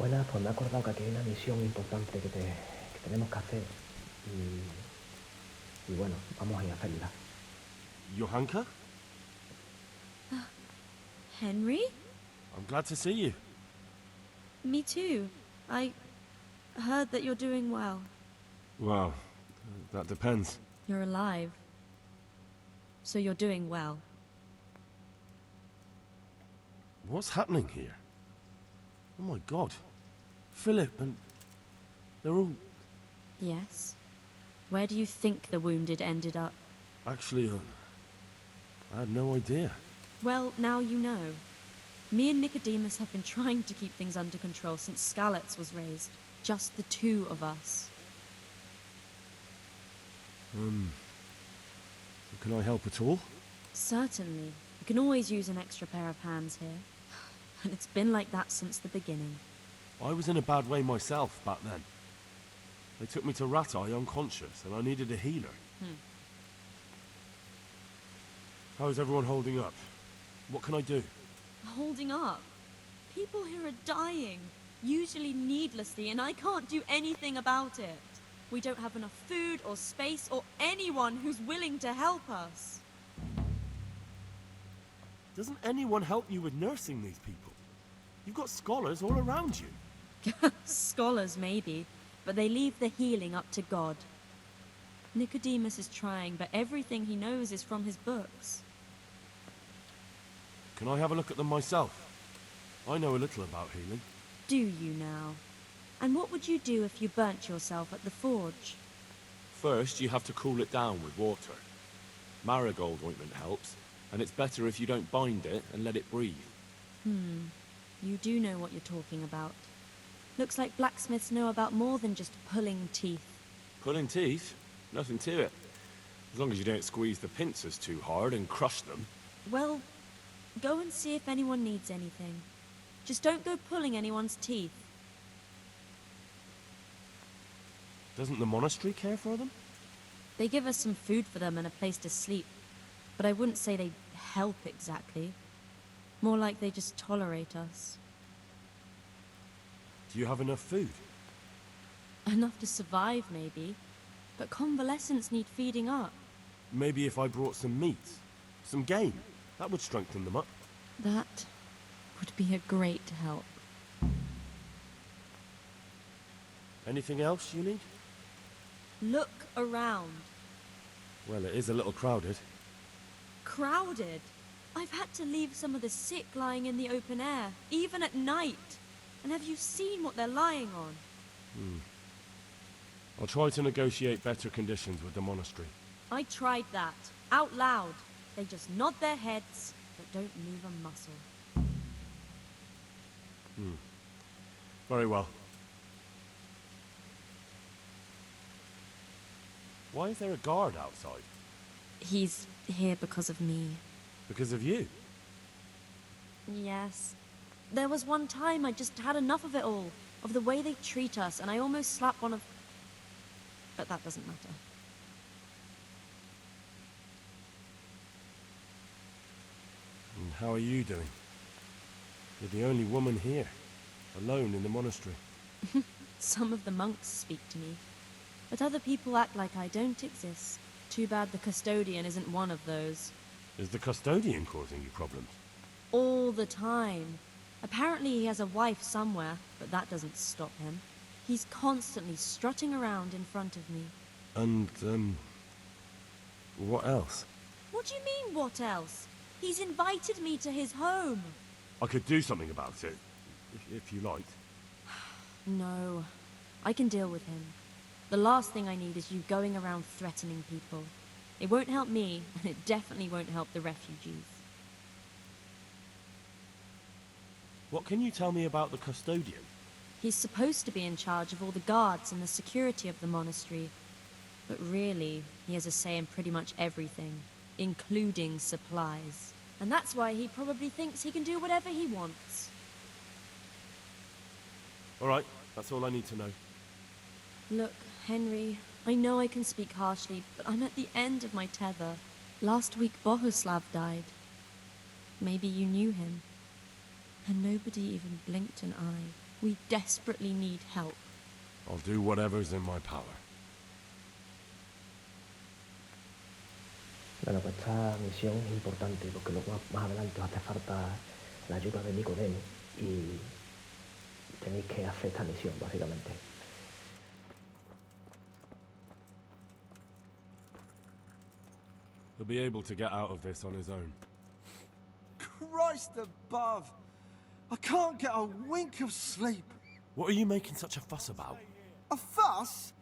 Buenas, pues me he acordado que aquí hay una misión importante que tenemos que hacer y bueno, vamos a ir a hacerla. Johanka? Henry? I'm glad to see you. Me too. I heard that you're doing well. Well, that depends. You're alive. So you're doing well. What's happening here? Oh my god. Philip and... they're all... Yes? Where do you think the wounded ended up? Actually, I had no idea. Well, now you know. Me and Nicodemus have been trying to keep things under control since Skalitz was raised. Just the two of us. Can I help at all? Certainly. We can always use an extra pair of hands here. And it's been like that since the beginning. I was in a bad way myself back then. They took me to Ratai unconscious, and I needed a healer. How's everyone holding up? What can I do? Holding up? People here are dying, usually needlessly, and I can't do anything about it. We don't have enough food or space or anyone who's willing to help us. Doesn't anyone help you with nursing these people? You've got scholars all around you. Scholars, maybe, but they leave the healing up to God. Nicodemus is trying, but everything he knows is from his books. Can I have a look at them myself? I know a little about healing. Do you now? And what would you do if you burnt yourself at the forge? First, you have to cool it down with water. Marigold ointment helps, and it's better if you don't bind it and let it breathe. You do know what you're talking about. Looks like blacksmiths know about more than just pulling teeth. Pulling teeth? Nothing to it. As long as you don't squeeze the pincers too hard and crush them. Well, go and see if anyone needs anything. Just don't go pulling anyone's teeth. Doesn't the monastery care for them? They give us some food for them and a place to sleep. But I wouldn't say they help exactly. More like they just tolerate us. Do you have enough food? Enough to survive, maybe. But convalescents need feeding up. Maybe if I brought some meat, some game, that would strengthen them up. That would be a great help. Anything else you need? Look around. Well, it is a little crowded. Crowded? I've had to leave some of the sick lying in the open air, even at night. And have you seen what they're lying on? I'll try to negotiate better conditions with the monastery. I tried that, out loud. They just nod their heads, but don't move a muscle. Very well. Why is there a guard outside? He's here because of me. Because of you? Yes. There was one time I just had enough of it all, of the way they treat us, and I almost slapped one of... But that doesn't matter. And how are you doing? You're the only woman here, alone in the monastery. Some of the monks speak to me, but other people act like I don't exist. Too bad the custodian isn't one of those. Is the custodian causing you problems? All the time. Apparently he has a wife somewhere, but that doesn't stop him. He's constantly strutting around in front of me. And, what else? What do you mean, what else? He's invited me to his home. I could do something about it, if you liked. No, I can deal with him. The last thing I need is you going around threatening people. It won't help me, and it definitely won't help the refugees. What can you tell me about the custodian? He's supposed to be in charge of all the guards and the security of the monastery. But really, he has a say in pretty much everything, including supplies. And that's why he probably thinks he can do whatever he wants. All right, that's all I need to know. Look, Henry, I know I can speak harshly, but I'm at the end of my tether. Last week, Bohuslav died. Maybe you knew him. And nobody even blinked an eye. We desperately need help. I'll do whatever's in my power. Bueno, pues esta misión es importante porque luego más adelante os hace falta la ayuda de Nicodemo y tenéis que hacer esta misión, básicamente. He'll be able to get out of this on his own. Christ above! I can't get a wink of sleep. What are you making such a fuss about? A fuss?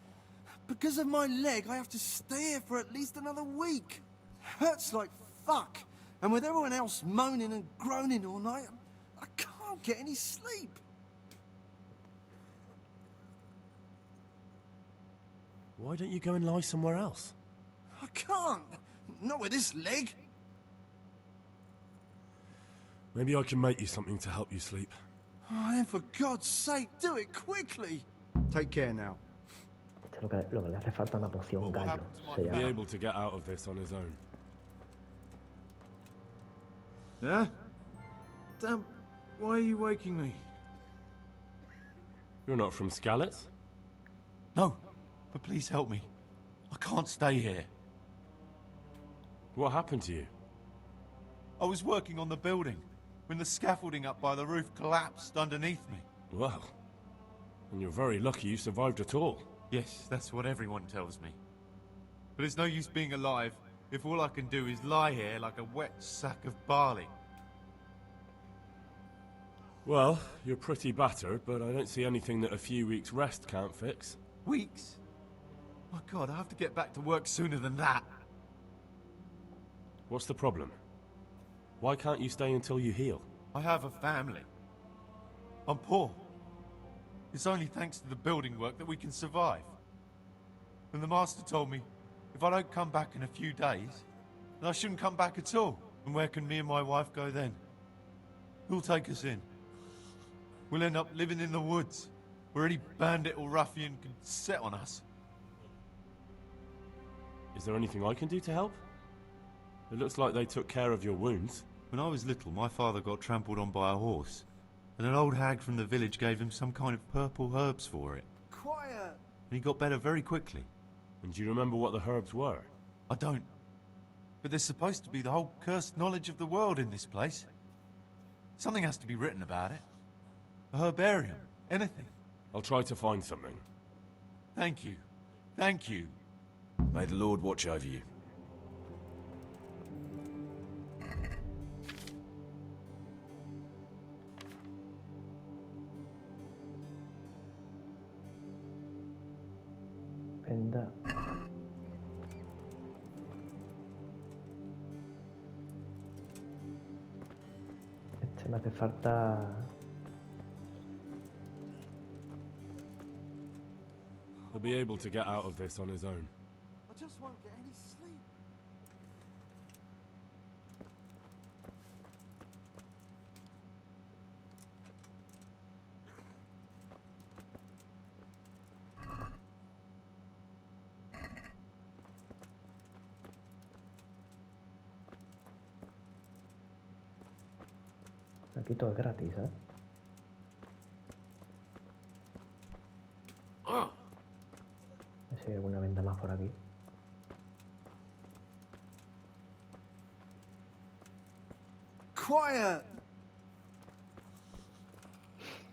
Because of my leg, I have to stay here for at least another week. Hurts like fuck. And with everyone else moaning and groaning all night, I can't get any sleep. Why don't you go and lie somewhere else? I can't. Not with this leg. Maybe I can make you something to help you sleep. Oh, then for God's sake, do it quickly. Take care now. Este lo que le hace falta una poción gallo. Se He'll be llama. able to get out of this on his own. Yeah? Damn, why are you waking me? You're not from Skalitz? No, but please help me. I can't stay here. What happened to you? I was working on the building when the scaffolding up by the roof collapsed underneath me. Well, and you're very lucky you survived at all. Yes, that's what everyone tells me. But it's no use being alive if all I can do is lie here like a wet sack of barley. Well, you're pretty battered, but I don't see anything that a few weeks' rest can't fix. Weeks? My God, I have to get back to work sooner than that. What's the problem? Why can't you stay until you heal? I have a family. I'm poor. It's only thanks to the building work that we can survive. And the master told me, if I don't come back in a few days, then I shouldn't come back at all. And where can me and my wife go then? Who'll take us in? We'll end up living in the woods, where any bandit or ruffian can set on us. Is there anything I can do to help? It looks like they took care of your wounds. When I was little, my father got trampled on by a horse, and an old hag from the village gave him some kind of purple herbs for it. Quiet! And he got better very quickly. And do you remember what the herbs were? I don't. But there's supposed to be the whole cursed knowledge of the world in this place. Something has to be written about it. A herbarium. Anything. I'll try to find something. Thank you. Thank you. May the Lord watch over you. Venda. Este me hace falta. He'll be able to get out of this on his own. I just won't get any sleep. Aquí todo es gratis, ¿eh? A ver si hay alguna venda más por aquí. Quiet!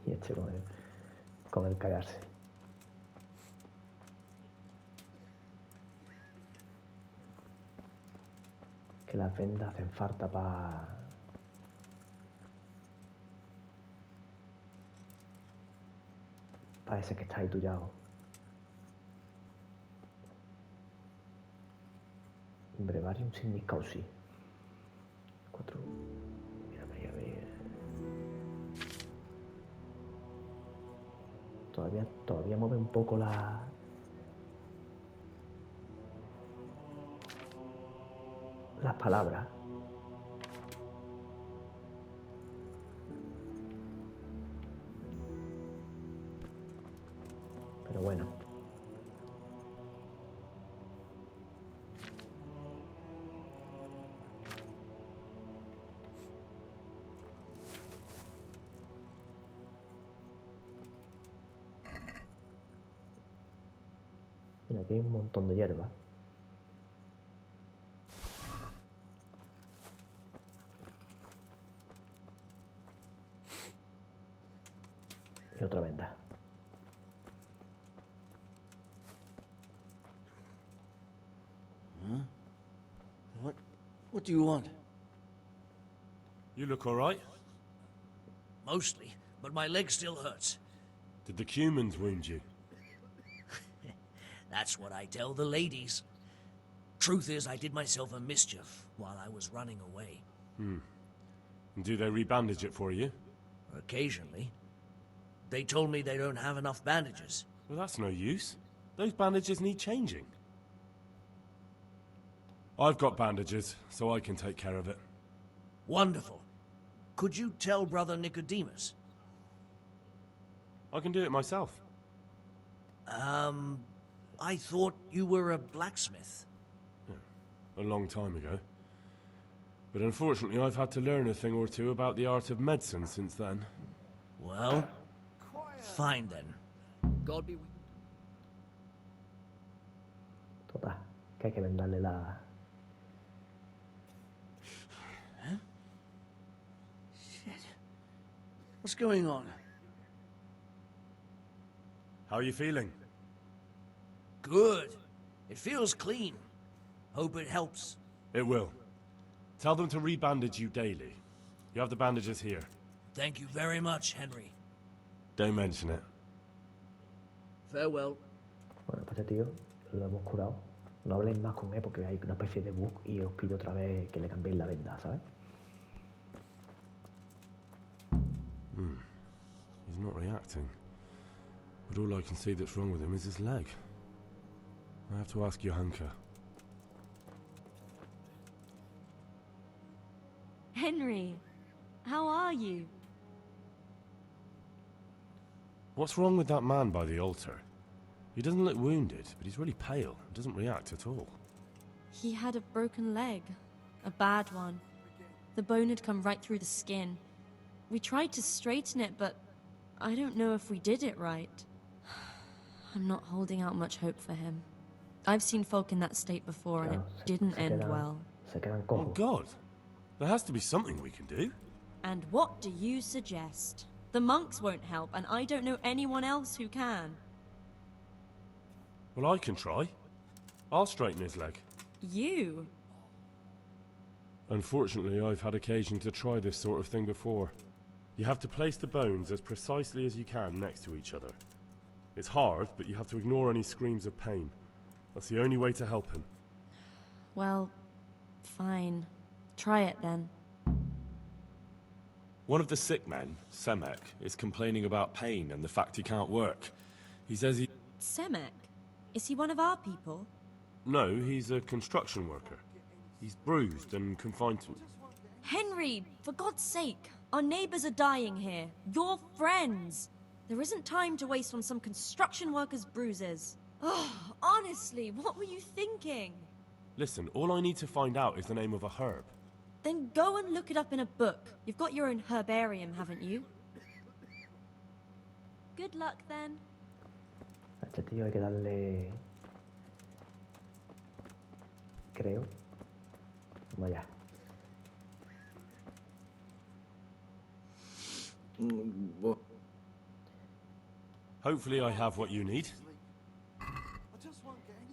Y este con el cagarse. Que las vendas hacen falta para ese que está ahí tuyado. Breviarium signis causi. 4. Mira, a ver. Todavía mueve un poco las palabras. Pero bueno. Y aquí hay un montón de hierba. Y otra venda. What do you want? You look all right. Mostly, but my leg still hurts. Did the humans wound you? That's what I tell the ladies. Truth is, I did myself a mischief while I was running away. And do they rebandage it for you? Occasionally. They told me they don't have enough bandages. Well, that's no use. Those bandages need changing. I've got bandages, so I can take care of it. Wonderful. Could you tell Brother Nicodemus? I can do it myself. I thought you were a blacksmith. A long time ago. But unfortunately, I've had to learn a thing or two about the art of medicine since then. Well, fine then. God be with you. Total, que hay que vendarle la... Shit. What's going on? How are you feeling? Good. It feels clean. Hope it helps. It will. Tell them to rebandage you daily. You have the bandages here. Thank you very much, Henry. Don't mention it. Farewell. Bueno, pues este tío lo hemos curado. No habléis más con él porque hay una especie de bug y os pido otra vez que le cambiéis la venda, ¿sabes? He's not reacting. But all I can see that's wrong with him is his leg. I have to ask Johanka. Henry, how are you? What's wrong with that man by the altar? He doesn't look wounded, but he's really pale and doesn't react at all. He had a broken leg. A bad one. The bone had come right through the skin. We tried to straighten it, but I don't know if we did it right. I'm not holding out much hope for him. I've seen folk in that state before, and it didn't end well. Se quedan Oh cojos. God! There has to be something we can do. And what do you suggest? The monks won't help, and I don't know anyone else who can. Well, I can try. I'll straighten his leg. You? Unfortunately, I've had occasion to try this sort of thing before. You have to place the bones as precisely as you can next to each other. It's hard, but you have to ignore any screams of pain. That's the only way to help him. Well, fine. Try it then. One of the sick men, Semek, is complaining about pain and the fact he can't work. He says he... Semek? Is he one of our people? No, he's a construction worker. He's bruised and confined to... Henry, for God's sake, our neighbors are dying here. Your friends. There isn't time to waste on some construction worker's bruises. Oh, honestly, what were you thinking? Listen, all I need to find out is the name of a herb. Then go and look it up in a book. You've got your own herbarium, haven't you? Good luck, then. A este tío hay que darle... Creo. Vaya. Hopefully I have what you need.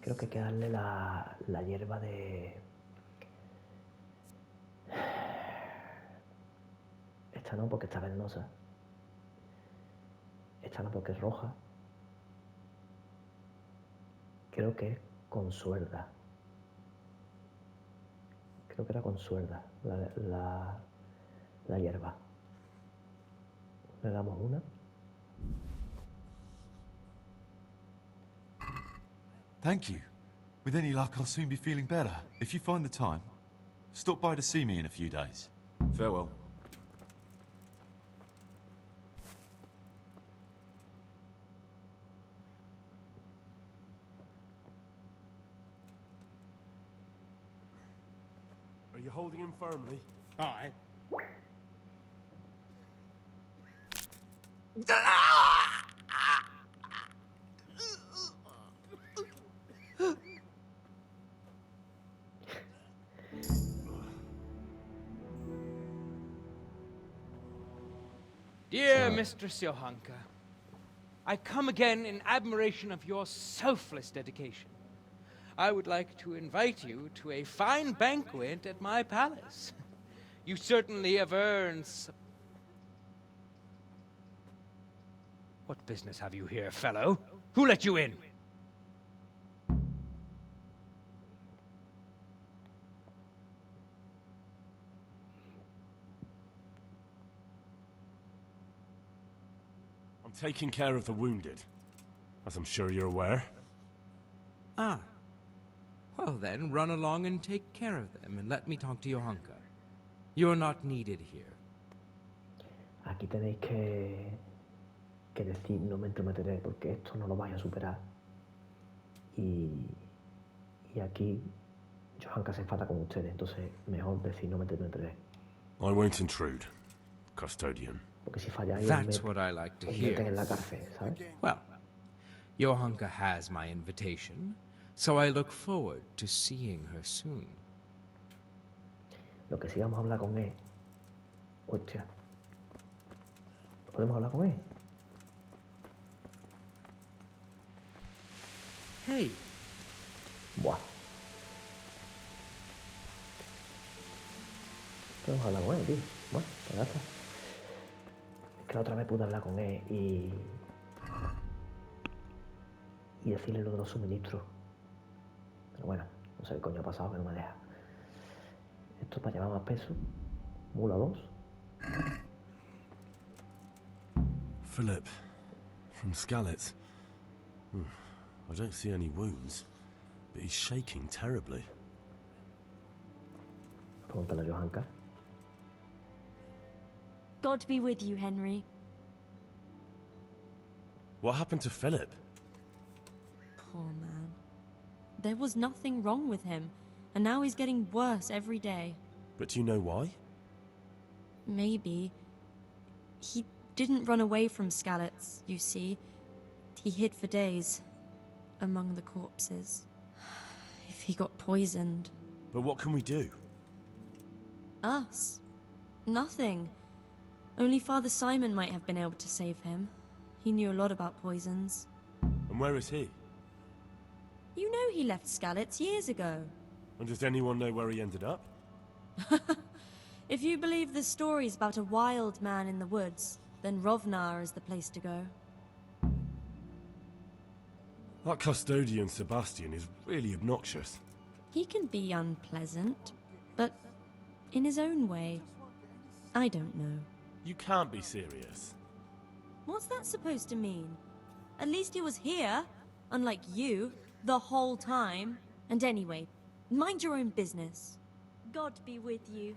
Creo que hay que darle la hierba de... Esta no, porque está venenosa. Esta no, porque es roja. Creo que es consuelda. Creo que era consuelda la hierba. Le damos una. Thank you. With any luck, I'll soon be feeling better. If you find the time, stop by to see me in a few days. Farewell. Are you holding him firmly? Aye. Mistress Johanka. I come again in admiration of your selfless dedication. I would like to invite you to a fine banquet at my palace. You certainly have earned What business have you here, fellow? Who let you in? I'm taking care of the wounded, as I'm sure you're aware. Ah. Well then, run along and take care of them, and let me talk to Johanka. You're not needed here. Aquí tenéis que decir no me entrometeré porque esto no lo vais a superar. Y aquí Johanka se enfada con ustedes, entonces mejor decir no me entrometeré. I won't intrude, custodian. Porque si falláis, That's what I like to os meten hear. en la cárcel, ¿sabes? Well, Johanka has my invitation, so I look forward to seeing her soon. Lo que sí vamos a hablar con él. Hostia. ¿Podemos hablar con él? Hey, Buah. Podemos hablar con él, tío. Bueno, pues ya está. Es que la otra vez pude hablar con él y decirle lo de los suministros. Pero bueno, no sé qué coño ha pasado que no me deja. Esto para llevar más peso. Mula 2. Philip, from Skalitz. I don't see any wounds, but he's shaking terribly. Pregúntale a Johanka. God be with you, Henry. What happened to Philip? Poor man. There was nothing wrong with him, and now he's getting worse every day. But do you know why? Maybe. He didn't run away from Skalitz, you see. He hid for days, among the corpses. If he got poisoned. But what can we do? Us? Nothing. Only Father Simon might have been able to save him. He knew a lot about poisons. And where is he? You know he left Skalitz years ago. And does anyone know where he ended up? If you believe the stories about a wild man in the woods, then Rovnar is the place to go. That custodian Sebastian is really obnoxious. He can be unpleasant, but in his own way. I don't know. You can't be serious. What's that supposed to mean? At least he was here, unlike you, the whole time. And anyway, mind your own business. God be with you.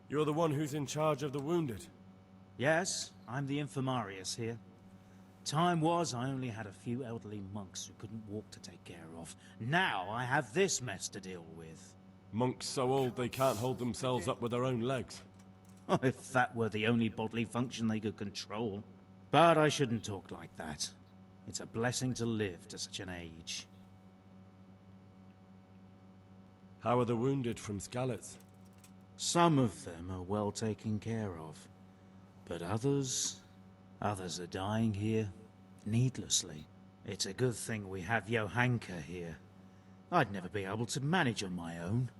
You're the one who's in charge of the wounded. Yes, I'm the infirmarius here. Time was I only had a few elderly monks who couldn't walk to take care of. Now I have this mess to deal with. Monks so old they can't hold themselves up with their own legs. Oh, if that were the only bodily function they could control. But I shouldn't talk like that. It's a blessing to live to such an age. How are the wounded from Skalitz? Some of them are well taken care of. But others are dying here, needlessly. It's a good thing we have Johanka here. I'd never be able to manage on my own.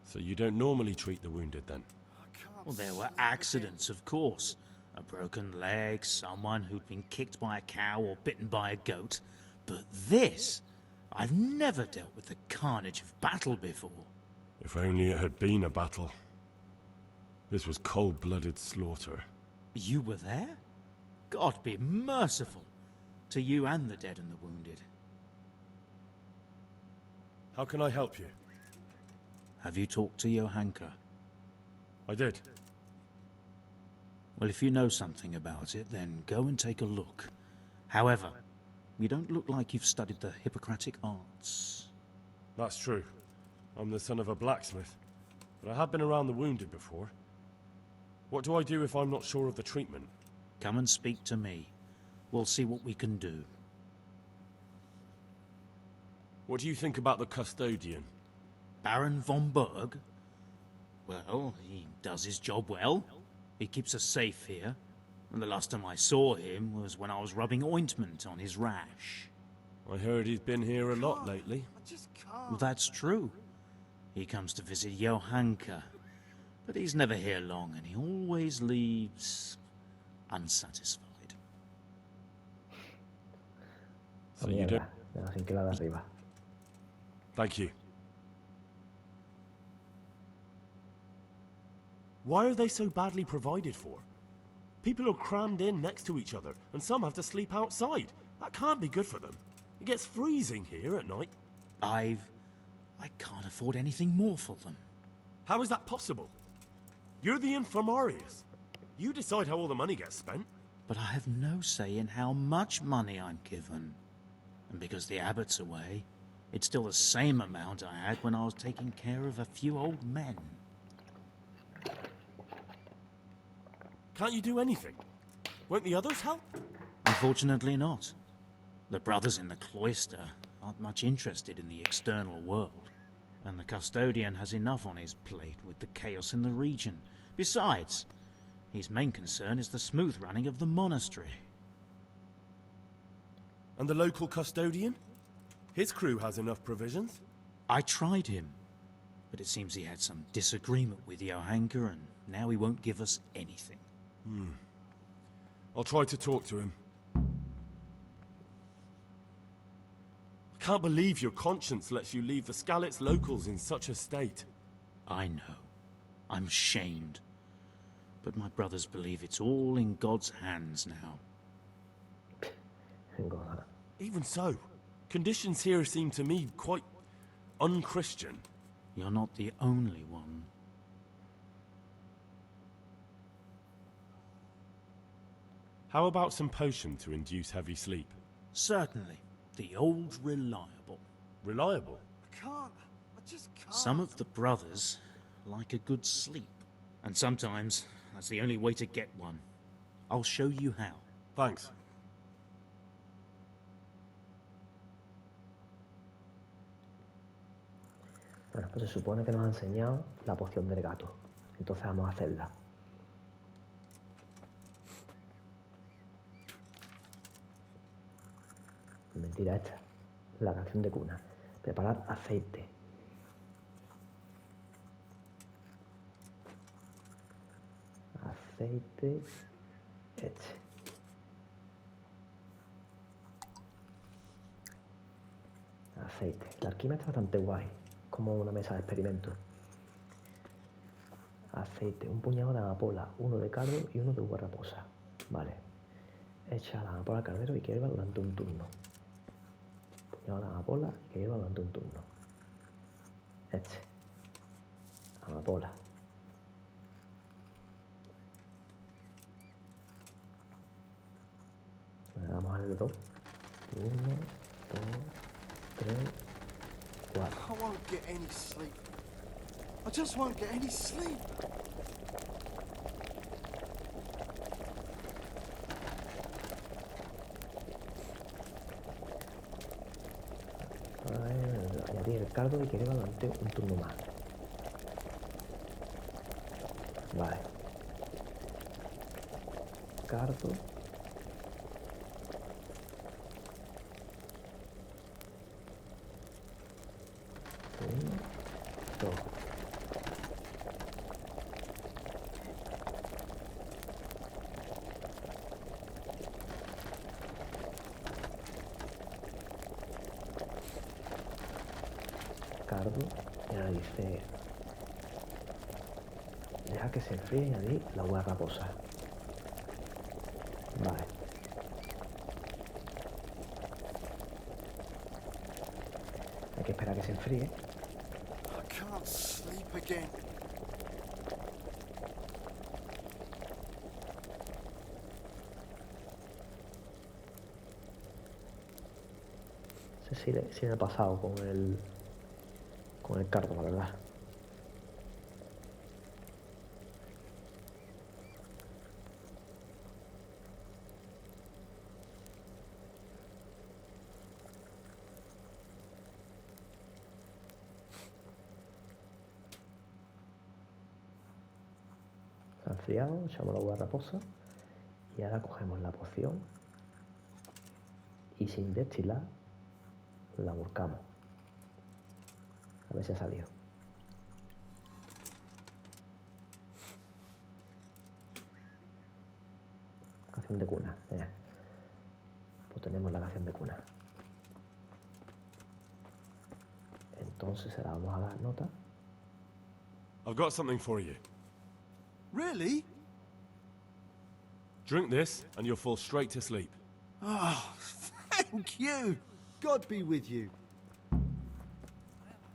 So you don't normally treat the wounded then? Well, there were accidents, of course. A broken leg, someone who'd been kicked by a cow or bitten by a goat. But this... I've never dealt with the carnage of battle before. If only it had been a battle. This was cold-blooded slaughter. You were there? God be merciful to you and the dead and the wounded. How can I help you? Have you talked to Johanka? I did. Well, if you know something about it, then go and take a look. However, you don't look like you've studied the Hippocratic arts. That's true. I'm the son of a blacksmith. But I have been around the wounded before. What do I do if I'm not sure of the treatment? Come and speak to me. We'll see what we can do. What do you think about the custodian? Baron von Berg? Well, he does his job well. He keeps us safe here. And the last time I saw him was when I was rubbing ointment on his rash. I heard he's been here a lot lately. I just can't. Well, that's true. He comes to visit Johanka. But he's never here long, and he always leaves unsatisfied. So you don't... De la cinquela de arriba. Thank you. Why are they so badly provided for? People are crammed in next to each other, and some have to sleep outside. That can't be good for them. It gets freezing here at night. I can't afford anything more for them. How is that possible? You're the infirmarius. You decide how all the money gets spent. But I have no say in how much money I'm given. And because the abbot's away, it's still the same amount I had when I was taking care of a few old men. Can't you do anything? Won't the others help? Unfortunately not. The brothers in the cloister aren't much interested in the external world. And the custodian has enough on his plate with the chaos in the region. Besides, his main concern is the smooth running of the monastery. And the local custodian? His crew has enough provisions. I tried him, but it seems he had some disagreement with Johanka, and now he won't give us anything. I'll try to talk to him. I can't believe your conscience lets you leave the Skalitz locals in such a state. I know. I'm ashamed. But my brothers believe it's all in God's hands now. Even so, conditions here seem to me quite un-Christian. You're not the only one. How about some potion to induce heavy sleep? Certainly. The old reliable. Reliable? I can't. I just can't. Some of the brothers like a good sleep. And sometimes that's the only way to get one. I'll show you how. Thanks. Bueno, pues se supone que nos ha enseñado la poción del gato. Entonces vamos a hacerla. Mentira esta. La canción de cuna. Preparar aceite. Aceite. Este. Aceite. La alquimia está bastante guay. Como una mesa de experimentos. Aceite. Un puñado de amapola. Uno de cardo y uno de uva raposa. Vale. Echa la amapola al caldero y que hierva durante un turno. Puñado de amapola y que hierva durante un turno. Este. Amapola. Le damos al 2. 1, 2, 3, 4. I won't get any sleep. I just won't get any sleep. Añadir el cardo y que hierva durante un turno más. Vale. Cardo. Uno, dos. Cardo, y ahora dice, deja que se enfríe y añadir la uva raposa. Vale. Hay que esperar a que se enfríe. I can't sleep again. No sé si me ha pasado con el cardo, la verdad. resfriado, echamos la uva raposa y ahora cogemos la poción y sin destilar la volcamos. A ver si ha salido. Canción de cuna. Pues tenemos la canción de cuna. Entonces se la vamos a dar nota. I've got something for you. Really? Drink this, and you'll fall straight to sleep. Oh, thank you. God be with you.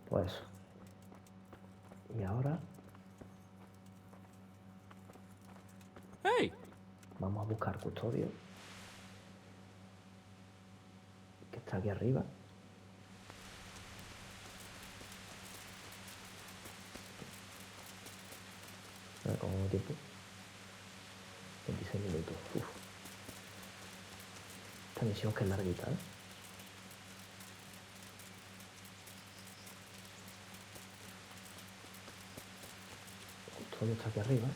Pues eso. Y ahora Hey! vamos a buscar custodio, que está aquí arriba. A ver cómo tiempo. 26 minutos. Uf. Esta misión que es larguita, ¿eh? Custodio está aquí arriba.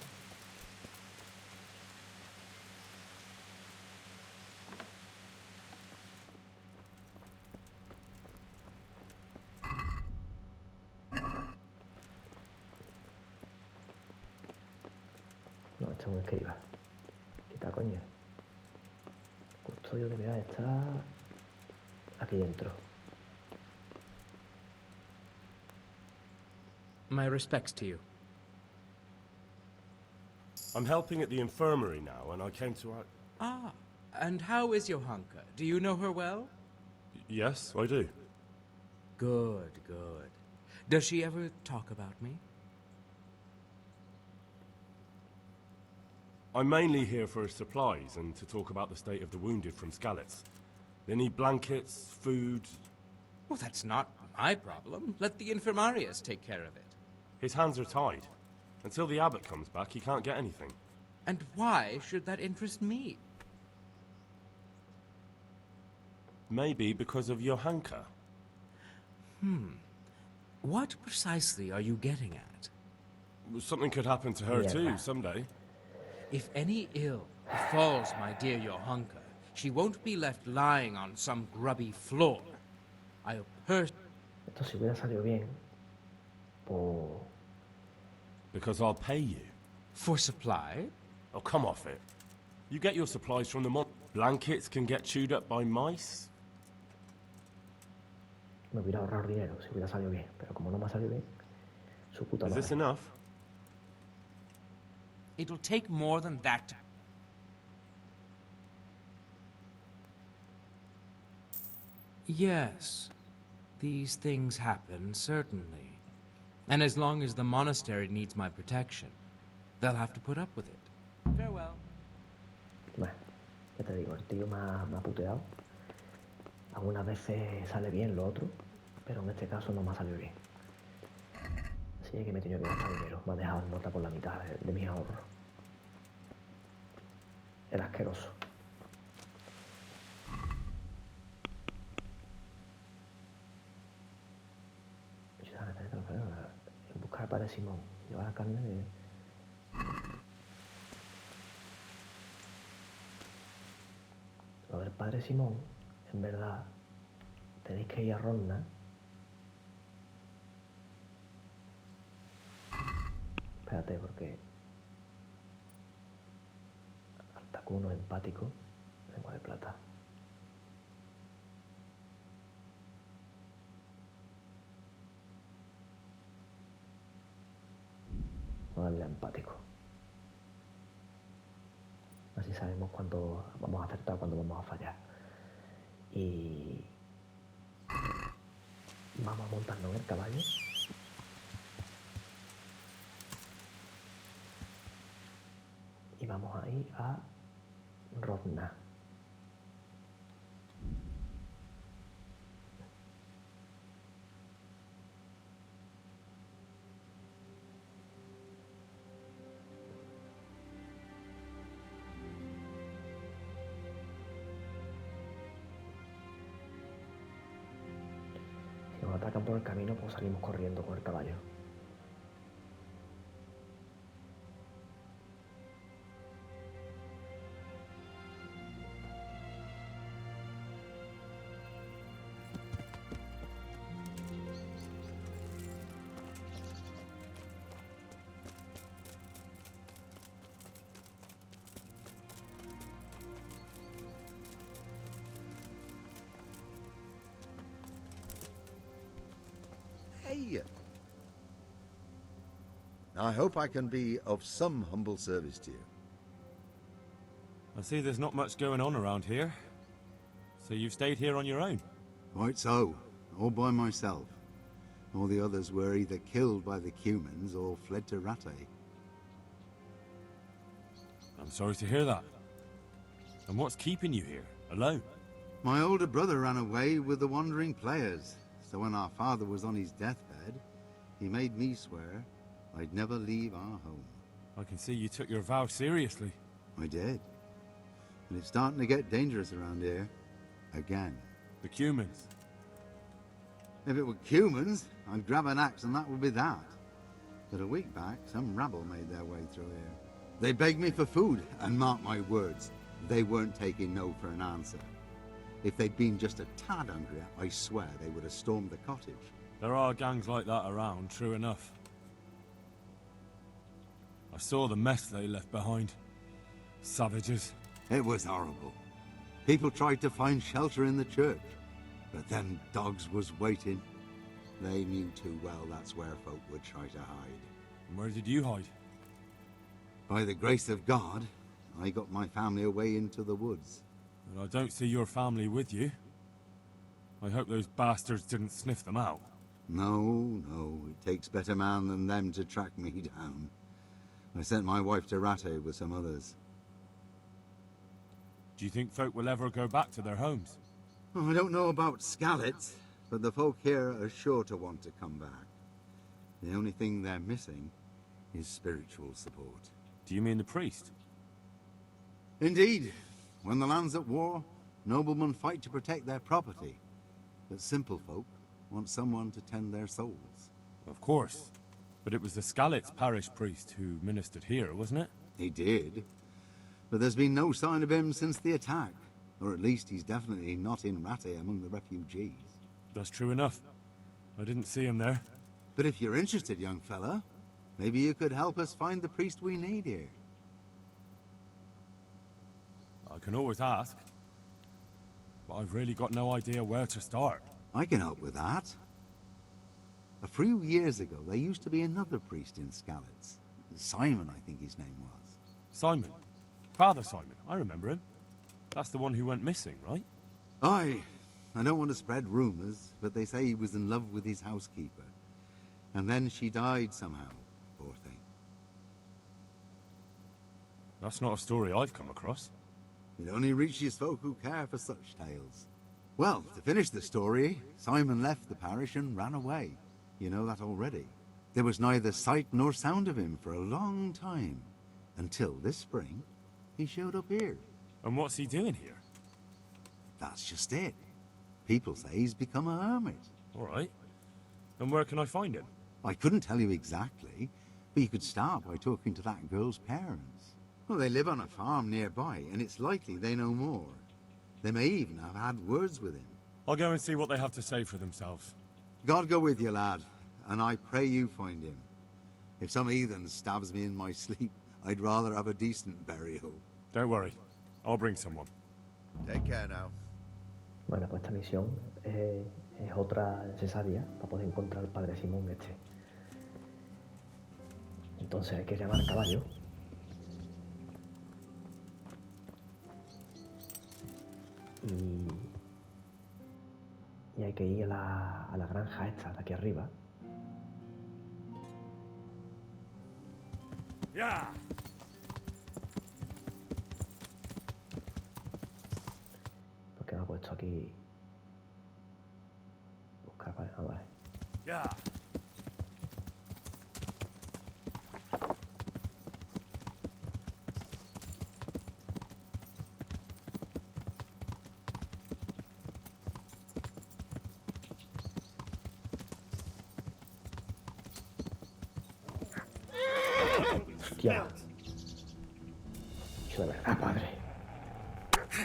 No, este es un escriba. Quita coño. Custodio debería estar aquí dentro. My respects to you. I'm helping at the infirmary now, and I came to... Ah, and how is Johanka? Do you know her well? Yes, I do. Good, good. Does she ever talk about me? I'm mainly here for supplies and to talk about the state of the wounded from Skalitz. They need blankets, food... Well, that's not my problem. Let the infirmarius take care of it. His hands are tied. Until the abbot comes back, he can't get anything. And why should that interest me? Maybe because of Johanka. What precisely are you getting at? Something could happen to her Yeah. too, someday. If any ill befalls my dear Johanka, she won't be left lying on some grubby floor. I'll Esto si hubiera salido bien, pues Because I'll pay you. For supply? Oh, come off it. You get your supplies from the blankets can get chewed up by mice. me hubiera ahorrado dinero si hubiera salido bien. Pero como no me ha salido bien, su puta Is this madre. enough? It'll take more than that. Yes, these things happen, certainly. And as long as the monastery needs my protection, they'll have to put up with it. Farewell. Bueno, ya te digo, el tío me ha puteado. Algunas veces sale bien lo otro, pero en este caso no me ha salido bien. Así que me he tenido que gastar dinero. Me ha dejado nota por la mitad de mis ahorros. Era asqueroso. En buscar al padre Simón. Llevar la carne de... Lo del padre Simón, en verdad, tenéis que ir a Ronna. Espérate, porque... Altacuno empático, lengua de plata. Vamos a darle a empático. Así sabemos cuándo vamos a acertar, cuándo vamos a fallar. Y vamos a montarnos en el caballo. Y vamos a ir a Rodna. Si nos atacan por el camino, pues salimos corriendo con el caballo. way. I hope I can be of some humble service to you. I see there's not much going on around here. So you've stayed here on your own? Quite so. All by myself. All the others were either killed by the Cumans or fled to Rattay. I'm sorry to hear that. And what's keeping you here, alone? My older brother ran away with the wandering players, so when our father was on his deathbed, he made me swear I'd never leave our home. I can see you took your vow seriously. I did. And it's starting to get dangerous around here. Again. The Cumans? If it were Cumans, I'd grab an axe and that would be that. But a week back, some rabble made their way through here. They begged me for food, and mark my words, they weren't taking no for an answer. If they'd been just a tad hungrier, I swear they would have stormed the cottage. There are gangs like that around, true enough. I saw the mess they left behind. Savages. It was horrible. People tried to find shelter in the church, but them dogs was waiting. They knew too well that's where folk would try to hide. And where did you hide? By the grace of God, I got my family away into the woods. But I don't see your family with you. I hope those bastards didn't sniff them out. No, it takes better man than them to track me down. I sent my wife to Rattay with some others. Do you think folk will ever go back to their homes? Oh, I don't know about Skalitz, but the folk here are sure to want to come back. The only thing they're missing is spiritual support. Do you mean the priest? Indeed. When the land's at war, noblemen fight to protect their property. But simple folk want someone to tend their souls. Of course. But it was the Skalitz parish priest who ministered here, wasn't it? He did. But there's been no sign of him since the attack. Or at least he's definitely not in Rattay among the refugees. That's true enough. I didn't see him there. But if you're interested, young fella, maybe you could help us find the priest we need here. I can always ask. But I've really got no idea where to start. I can help with that. A few years ago, there used to be another priest in Skalitz. Simon, I think his name was. Simon? Father Simon, I remember him. That's the one who went missing, right? Aye. I don't want to spread rumours, but they say he was in love with his housekeeper. And then she died somehow, poor thing. That's not a story I've come across. It only reaches folk who care for such tales. Well, to finish the story, Simon left the parish and ran away. You know that already. There was neither sight nor sound of him for a long time. Until this spring, he showed up here. And what's he doing here? That's just it. People say he's become a hermit. All right. And where can I find him? I couldn't tell you exactly, but you could start by talking to that girl's parents. Well, they live on a farm nearby, and it's likely they know more. They may even have had words with him. I'll go and see what they have to say for themselves. God go with you, lad, and I pray you find him. If some heathen stabs me in my sleep, I'd rather have a decent burial. Don't worry. I'll bring someone. Take care now. Bueno, pues esta misión es otra necesaria para poder encontrar al padre Simón este. Entonces hay que llamar al caballo. Y hay que ir a la granja esta de aquí arriba. Yeah. Porque me ha puesto aquí. Buscar para. Ah, vale. Yeah. Hostia. Hijo de verdad, padre.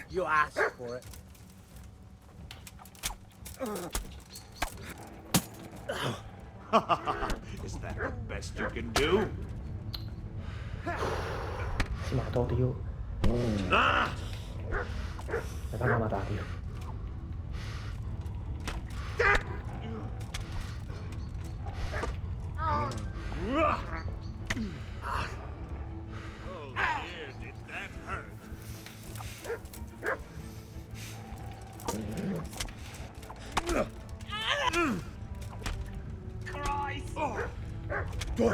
You asked for it. Is that the best you can do? Se mató, tío. Me van a matar, tío. You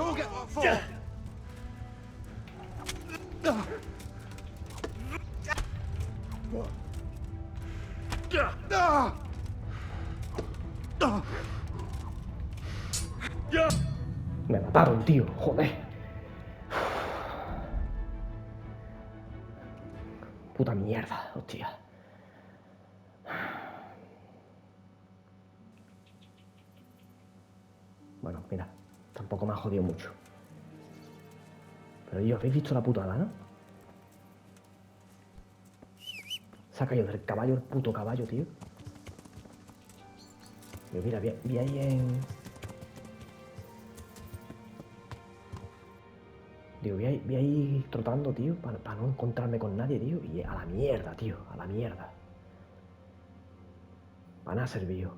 all get what for? Me mataron, tío, joder. Puta mierda, hostia. Bueno, mira, tampoco me ha jodido mucho. Pero yo, ¿habéis visto la putada, no? Se ha caído del caballo, el puto caballo, tío. Pero mira, vi ahí en... Digo, vi ahí trotando, tío, para no encontrarme con nadie, tío. Y a la mierda, tío, a la mierda. Para nada servido.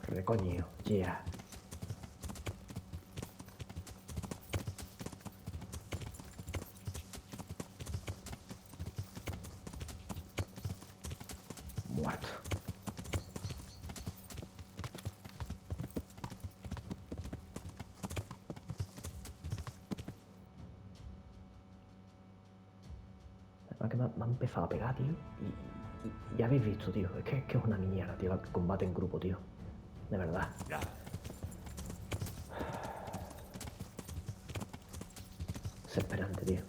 Corre, coño, yeah. Muerto. Además que me ha empezado a pegar, tío. Y ya habéis visto, tío. Es que es una mierda, tío, el combate en grupo, tío. De verdad. Desesperante, tío.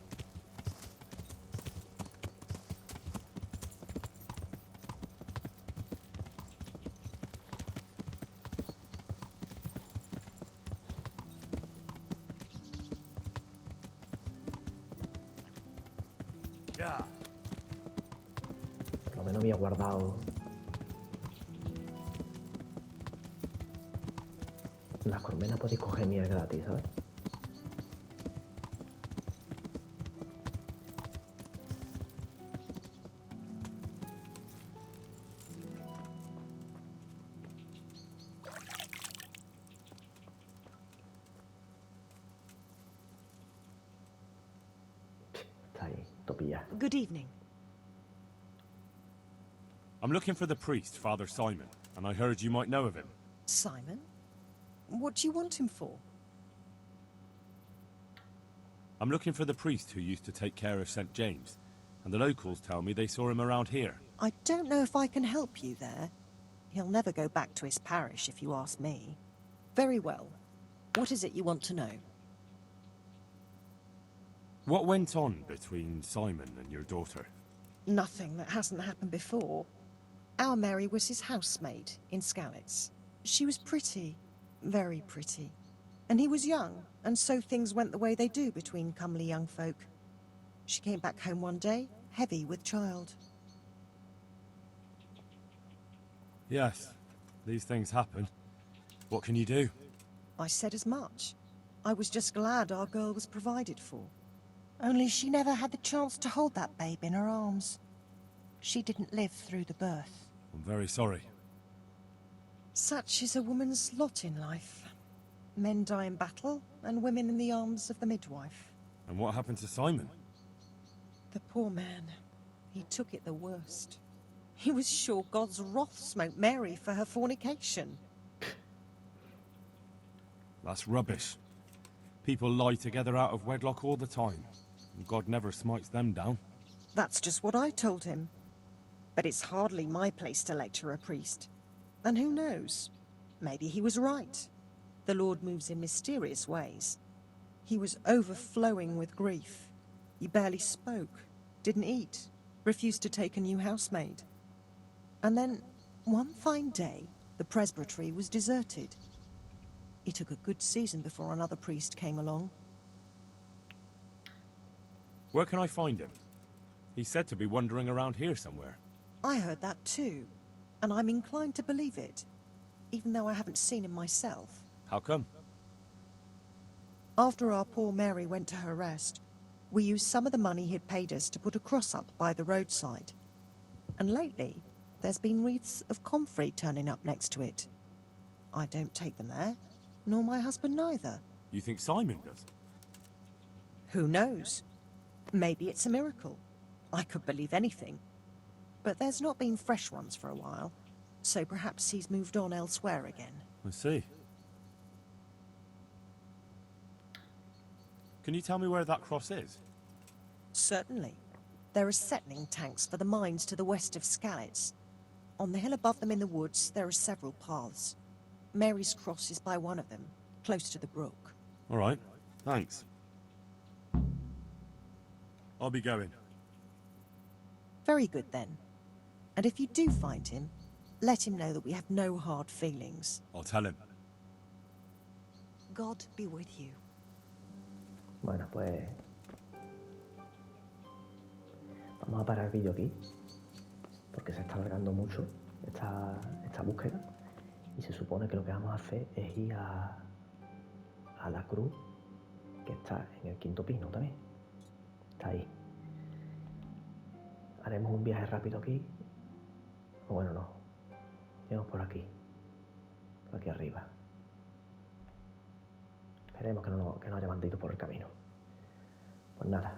Por lo menos había guardado las colmenas, podéis coger miel gratis, ¿sabes? Está ahí, topilla. Good evening. I'm looking for the priest, Father Simon, and I heard you might know of him. Simon? What do you want him for? I'm looking for the priest who used to take care of St. James, and the locals tell me they saw him around here. I don't know if I can help you there. He'll never go back to his parish, if you ask me. Very well. What is it you want to know? What went on between Simon and your daughter? Nothing that hasn't happened before. Our Mary was his housemaid in Skalitz. She was pretty, very pretty. And he was young, and so things went the way they do between comely young folk. She came back home one day, heavy with child. Yes, these things happen. What can you do? I said as much. I was just glad our girl was provided for. Only she never had the chance to hold that babe in her arms. She didn't live through the birth. I'm very sorry. Such is a woman's lot in life. Men die in battle, and women in the arms of the midwife. And what happened to Simon? The poor man. He took it the worst. He was sure God's wrath smote Mary for her fornication. That's rubbish. People lie together out of wedlock all the time, and God never smites them down. That's just what I told him. But it's hardly my place to lecture a priest. And who knows? Maybe he was right. The Lord moves in mysterious ways. He was overflowing with grief. He barely spoke, didn't eat, refused to take a new housemaid. And then, one fine day, the presbytery was deserted. It took a good season before another priest came along. Where can I find him? He's said to be wandering around here somewhere. I heard that too, and I'm inclined to believe it, even though I haven't seen him myself. How come? After our poor Mary went to her rest, we used some of the money he'd paid us to put a cross up by the roadside. And lately, there's been wreaths of comfrey turning up next to it. I don't take them there, nor my husband neither. You think Simon does? Who knows? Maybe it's a miracle. I could believe anything. But there's not been fresh ones for a while, so perhaps he's moved on elsewhere again. I see. Can you tell me where that cross is? Certainly. There are settling tanks for the mines to the west of Skalitz. On the hill above them in the woods, there are several paths. Mary's Cross is by one of them, close to the brook. All right, thanks. I'll be going. Very good then. And if you do find him, let him know that we have no hard feelings. I'll tell him. God be with you. Bueno, pues vamos a parar el vídeo aquí, porque se está alargando mucho esta búsqueda, y se supone que lo que vamos a hacer es ir a la cruz que está en el quinto pino también. Está ahí. Haremos un viaje rápido aquí. O bueno, no. Iremos por aquí arriba. Esperemos que no haya bandidos por el camino. Pues nada,